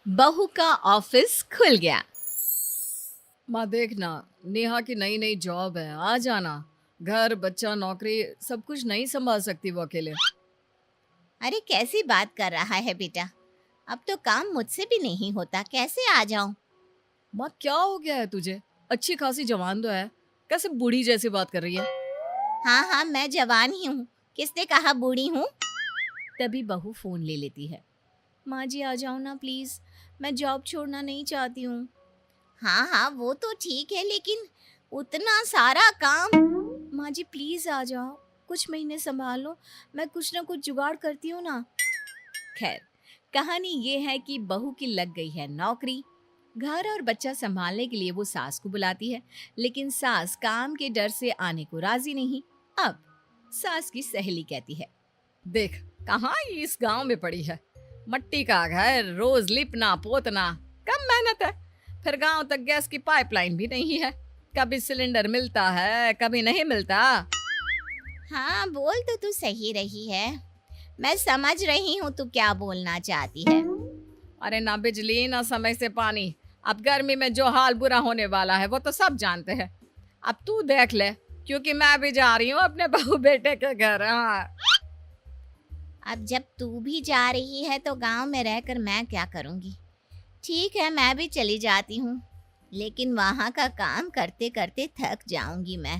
बहू का ऑफिस खुल गया। माँ देखना, नेहा की नई नई जॉब है, आ जाना। घर बच्चा नौकरी सब कुछ नहीं संभाल सकती वो अकेले। अरे कैसी बात कर रहा है बेटा। अब तो काम मुझसे भी नहीं होता, कैसे आ जाऊं। माँ क्या हो गया है तुझे? अच्छी खासी जवान तो है, कैसे बूढ़ी जैसी बात कर रही है? हाँ हाँ, मैं जवान ही हूँ, किसने कहा बूढ़ी हूँ। तभी बहू फोन ले लेती है। माँ जी आ जाओ ना प्लीज, मैं जॉब छोड़ना नहीं चाहती हूँ। हाँ हाँ, वो तो ठीक है, लेकिन उतना सारा काम। माँ जी प्लीज आ जाओ, कुछ महीने संभालो, मैं कुछ ना कुछ जुगाड़ करती हूँ ना। खैर, कहानी ये है कि बहू की लग गई है नौकरी। घर और बच्चा संभालने के लिए वो सास को बुलाती है, लेकिन सास काम के डर से आने को राजी नहीं। अब सास की सहेली कहती है, देख, कहाँ ये इस गांव में पड़ी है। मट्टी का घर, रोज लिपना पोतना, कम मेहनत है। फिर गांव तक गैस की पाइपलाइन भी नहीं है। कभी सिलेंडर मिलता है, कभी नहीं मिलता। हाँ, बोल तो तू सही रही है, मैं समझ रही हूँ तू क्या बोलना चाहती है। अरे ना बिजली ना समय से पानी। अब गर्मी में जो हाल बुरा होने वाला है वो तो सब जानते हैं। अब तू देख ले, क्योंकि मैं भी जा रही हूँ अपने बहू बेटे के घर। हाँ, अब जब तू भी जा रही है तो गांव में रहकर मैं क्या करूँगी। ठीक है, मैं भी चली जाती हूँ, लेकिन वहाँ का काम करते करते थक जाऊंगी मैं।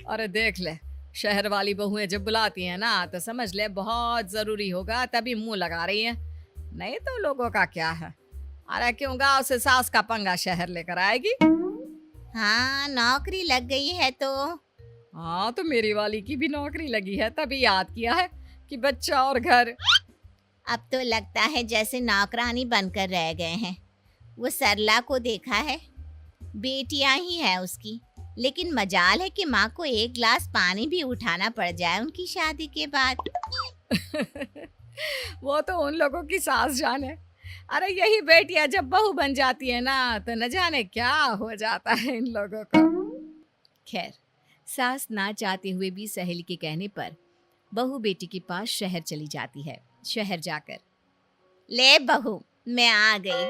अरे देख ले, शहर वाली बहुएं जब बुलाती हैं ना तो समझ ले बहुत जरूरी होगा, तभी मुंह लगा रही हैं। नहीं तो लोगों का क्या है। अरे क्यों गांव से सास का पंगा शहर लेकर आएगी? हाँ, नौकरी लग गई है तो। हाँ, तो मेरी वाली की भी नौकरी लगी है, तभी याद किया है कि बच्चा और घर। अब तो लगता है जैसे नौकरानी बनकर रह गए हैं। वो सरला को देखा है, बेटियां ही है उसकी, लेकिन मजाल है कि माँ को एक गिलास पानी भी उठाना पड़ जाए उनकी शादी के बाद। वो तो उन लोगों की सास जाने। अरे यही बेटियां जब बहू बन जाती है ना तो न जाने क्या हो जाता है इन लोगों को। खैर, सास ना चाहते हुए भी सहेली के कहने पर बहू बेटी के पास शहर चली जाती है। शहर जाकर, ले बहू, मैं आ गई।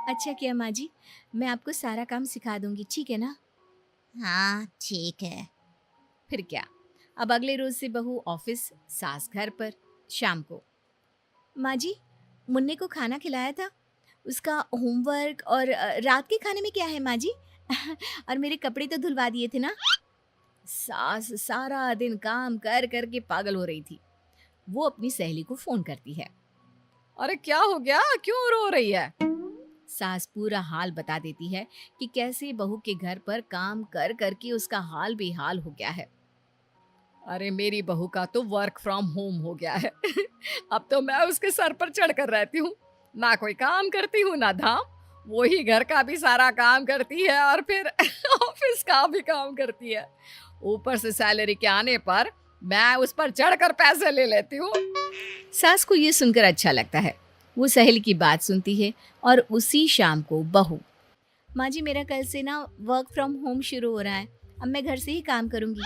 अच्छा किया माँ जी, मैं आपको सारा काम सिखा दूंगी, ठीक है ना। हाँ ठीक है। फिर क्या, अब अगले रोज से बहू ऑफिस, सास घर पर। शाम को, माँ जी मुन्ने को खाना खिलाया था, उसका होमवर्क और रात के खाने में क्या है माँ जी? और मेरे कपड़े तो धुलवा दिए थे ना। सास सारा दिन काम कर कर के पागल हो रही थी। वो अपनी सहेली को फोन करती है। अरे क्या हो गया, क्यों रो रही है? सास पूरा हाल बता देती है कि कैसे बहू के घर पर काम कर करके उसका हाल बेहाल हो गया है। अरे मेरी बहू का तो वर्क फ्रॉम होम हो गया है। अब तो मैं उसके सर पर चढ़कर रहती हूँ। ना कोई काम करती हूँ ना धाम। वो ही घर का भी सारा काम करती है और फिर ऑफिस का भी काम करती है। ऊपर से सैलरी के आने पर मैं उस पर चढ़कर पैसे ले लेती हूँ। सास को ये सुनकर अच्छा लगता है। वो सहेली की बात सुनती है और उसी शाम को बहू, माँ जी मेरा कल से ना वर्क फ्रॉम होम शुरू हो रहा है, अब मैं घर से ही काम करूंगी।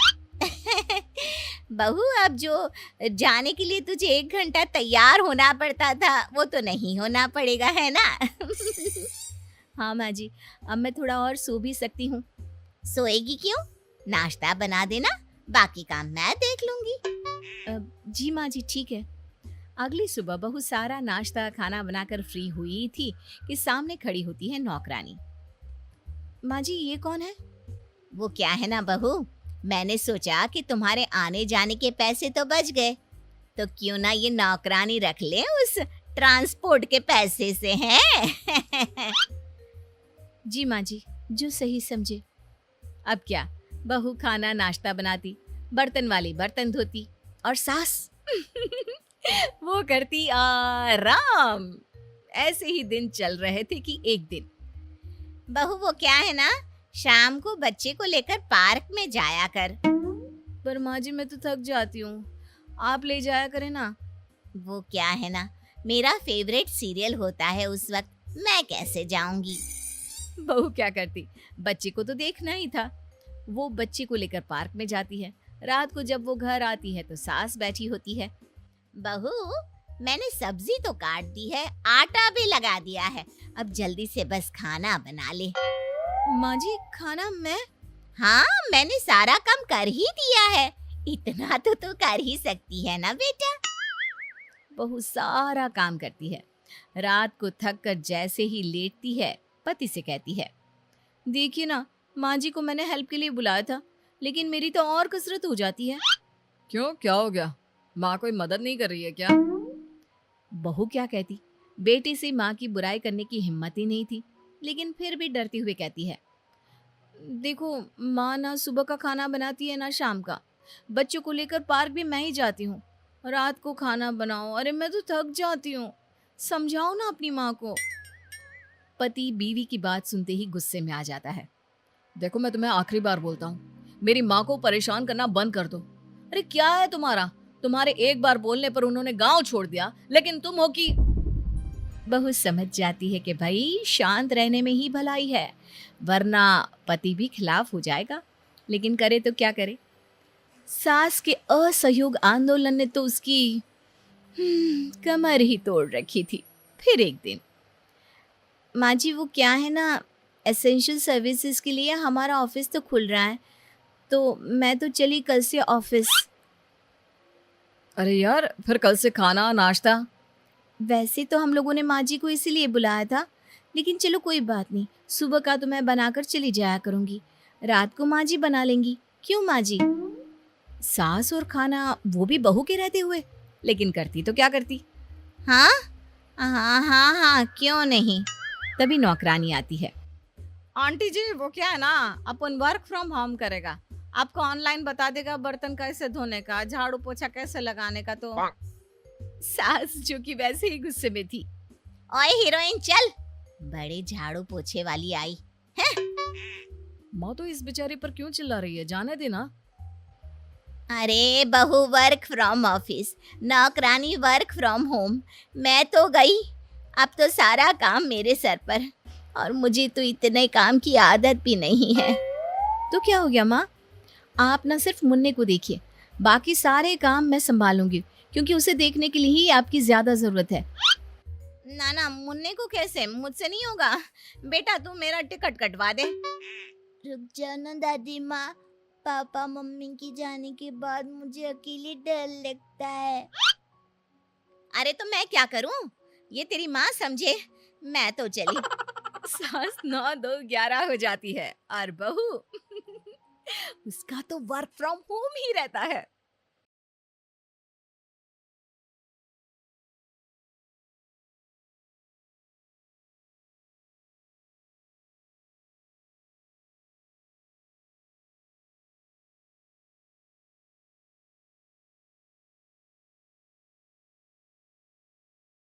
बहू, अब जो जाने के लिए तुझे 1 घंटा तैयार होना पड़ता था वो तो नहीं होना पड़ेगा, है ना। हाँ माँ जी, अब मैं थोड़ा और सो भी सकती हूँ। सोएगी क्यों? नाश्ता बना देना, बाकी काम मैं देख लूंगी। जी माँ जी ठीक है। अगली सुबह बहू सारा नाश्ता खाना बनाकर फ्री हुई थी कि सामने खड़ी होती है नौकरानी। माँ जी ये कौन है? वो क्या है ना बहू, मैंने सोचा कि तुम्हारे आने जाने के पैसे तो बच गए, तो क्यों ना ये नौकरानी रख ले उस ट्रांसपोर्ट के पैसे से, हैं। जी माँ जी, जो सही समझे। अब क्या, बहू खाना नाश्ता बनाती, बर्तन वाली बर्तन धोती और सास वो करती आराम। ऐसे ही दिन चल रहे थे कि एक दिन, बहू वो क्या है ना, शाम को बच्चे को लेकर पार्क में जाया कर। पर माँ जी मैं तो थक जाती हूँ, आप ले जाया करें ना। वो क्या है ना, मेरा फेवरेट सीरियल होता है उस वक्त, मैं कैसे जाऊंगी। बहू क्या करती, बच्चे को तो देखना ही था। वो बच्चे को लेकर पार्क में जाती है। रात को जब वो घर आती है तो सास बैठी होती है। बहू, मैंने सब्जी तो काट दी है, आटा भी लगा दिया है। अब जल्दी से बस खाना बना ले। माँ जी खाना मैं? हाँ, मैंने सारा काम कर ही दिया है। इतना तो तू कर ही सकती है ना बेटा। बहू सारा काम करती है। रात को थक कर जैसे ही लेटती है, पति से कहती है, देखिए ना, माँ जी को मैंने हेल्प के लिए बुलाया था, लेकिन मेरी तो और कसरत हो जाती है। क्यों, क्या हो गया? माँ कोई मदद नहीं कर रही है क्या? बहू क्या कहती, बेटी से माँ की बुराई करने की हिम्मत ही नहीं थी, लेकिन फिर भी डरते हुए कहती है, देखो माँ ना सुबह का खाना बनाती है ना शाम का। बच्चों को लेकर पार्क भी मैं ही जाती हूँ। रात को खाना बनाओ, अरे मैं तो थक जाती हूँ। समझाओ ना अपनी माँ को। पति बीवी की बात सुनते ही गुस्से में आ जाता है। देखो, मैं तुम्हें आखिरी बार बोलता हूँ, मेरी माँ को परेशान करना बंद कर दो। अरे क्या है तुम्हारा? तुम्हारे एक बार बोलने पर उन्होंने गांव छोड़ दिया, लेकिन तुम हो कि। बहू समझ जाती है कि भाई शांत रहने में ही भलाई है, वरना पति भी खिलाफ हो जाएगा। लेकिन करे तो क्या करे। सास के असहयोग आंदोलन ने तो उसकी कमर ही तोड़ रखी थी। फिर एक दिन, माँ जी वो क्या है ना, एसेंशियल सर्विसेज के लिए हमारा ऑफिस तो खुल रहा है, तो मैं तो चली कल से ऑफिस। अरे यार, फिर कल से खाना नाश्ता? वैसे तो हम लोगों ने माँ जी को इसीलिए बुलाया था, लेकिन चलो कोई बात नहीं, सुबह का तो मैं बनाकर चली जाया करूँगी, रात को माँ जी बना लेंगी। क्यों माँ जी? सास और खाना वो भी बहू के रहते हुए, लेकिन करती तो क्या करती। हाँ हाँ हाँ हाँ, क्यों नहीं। तभी नौकरानी आती है। आंटी जी, वो क्या है ना, अपन वर्क फ्रॉम होम करेगा, आपको ऑनलाइन बता देगा बर्तन कैसे धोने का, झाड़ू पोछा कैसे लगाने का। तो सास जो कि वैसे ही गुस्से में थी, ओए हीरोइन चल, बड़े झाड़ू पोछे वाली आई है। माँ तो इस बेचारी पर क्यों चिल्ला रही है, जाने देना। अरे बहू वर्क फ्रॉम ऑफिस, नौकरानी वर्क फ्रॉम होम। मैं तो गई, अब तो सारा काम मेरे सर पर, और मुझे तो इतने काम की आदत भी नहीं है। तो क्या हो गया माँ, आप ना सिर्फ मुन्ने को देखिए, बाकी सारे काम मैं संभालूंगी, क्योंकि उसे देखने के लिए ही आपकी ज्यादा जरूरत है। ना ना, मुन्ने को कैसे, मुझसे नहीं होगा। बेटा तू मेरा टिकट कटवा दे। रुक जाना दादी माँ, पापा मम्मी की जाने के बाद मुझे अकेले डर लगता है। अरे तो मैं क्या करूं, ये तेरी माँ समझे, मैं तो चली। सास 9-2-11 हो जाती है और बहू उसका तो वर्क फ्रॉम होम ही रहता है।